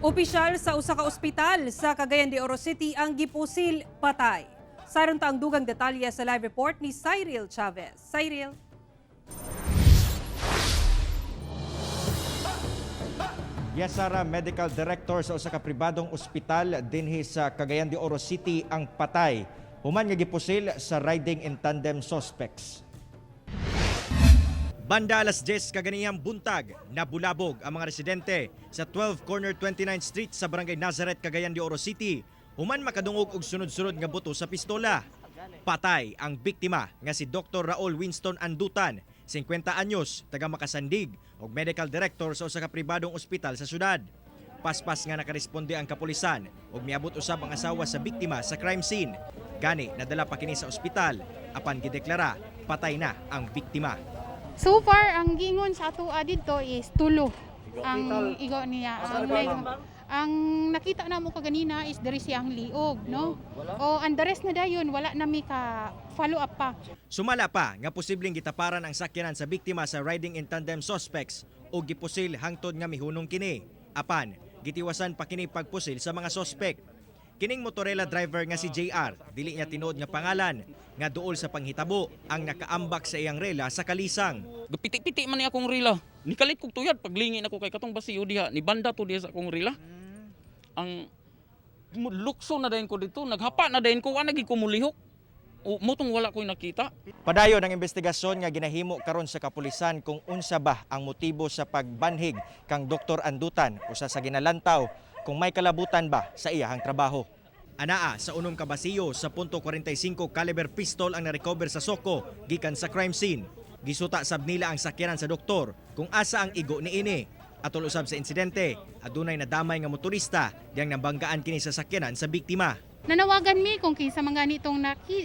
Opisyal sa usa ka ospital sa Cagayan de Oro City ang gipusil patay. Saron ta ang dugang detalye sa live report ni Cyril Chavez. Cyril. Yasara Medical Director sa usa ka pribadong ospital dinhi sa Cagayan de Oro City ang patay. Human nga gipusil sa riding in tandem suspects. Banda alas 10 kaganihang buntag, nabulabog ang mga residente sa 12 Corner 29th Street sa Barangay Nazareth, Cagayan de Oro City. Human makadungog og sunod-sunod nga buto sa pistola. Patay ang biktima nga si Dr. Raul Winston Andutan, 50 anyos, taga Makasandig ug medical director sa usa ka pribadong ospital sa syudad. Paspas nga nakaresponde ang kapulisan ug miabot usab ang asawa sa biktima sa crime scene. Gani nadala pa kini sa ospital apan gideklara patay na ang biktima. So far, ang gingon sa ato dito is tulo ang igo niya. Ang nakita na mo kaganina is diri siyang liog, no? O ang the rest na dayon, wala na mi ka follow up pa. Sumala pa nga posibleng gitaparan ang sakyanan sa biktima sa riding in tandem suspects o gipusil hangtod nga mihunong kini. Apan, gitiwasan pa kini pagpusil sa mga suspect. Kining motorela driver nga si JR, dili niya tinuod nga pangalan, nga duol sa panghitabo ang nakaambak sa iyang rela sa Kalisang. Gapiti-piti man ni akong rila. Nikalit kog tuyad paglingin ako kay katong basiyo diha, ni banda to diha sa akong rila. Ang lukso na dayon ko dito, naghapa na dayon ko, wa nagig ko mulihok. O motong wala ko'y nakita. Padayon ang investigasyon nga ginahimo karon sa kapulisan kung unsa ba ang motibo sa pagbanhig kang Dr. Andutan usa sa ginalantaw kung may kalabutan ba sa iyahang trabaho. Anaa sa unom ka basiyo sa .45 caliber pistol ang na-recover sa Soko gikan sa crime scene. Gisuta sab nila ang sakyanan sa doktor kung asa ang igo niini. Atol usab sa insidente, adunay nadamay nga motorista diyang nabanggaan kini sa sakyanan sa biktima. Nanawagan mi kung kinsa mga nitong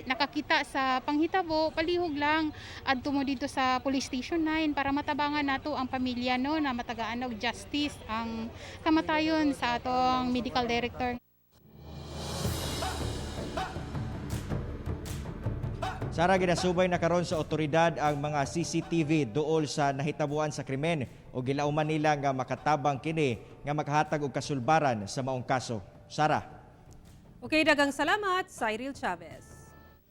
nakakita sa panghitabo, palihog lang adto mo dito sa Police Station 9 para matabangan nato ang pamilya no na matagaan og justice ang kamatayon sa atong medical director. Sara ginasubay na karon sa otoridad ang mga CCTV duol sa nahitabuan sa krimen o gilauman nila nga makatabang kini nga makahatag og kasulbaran sa maong kaso. Sara. Okay, dagang salamat, Cyril Chavez.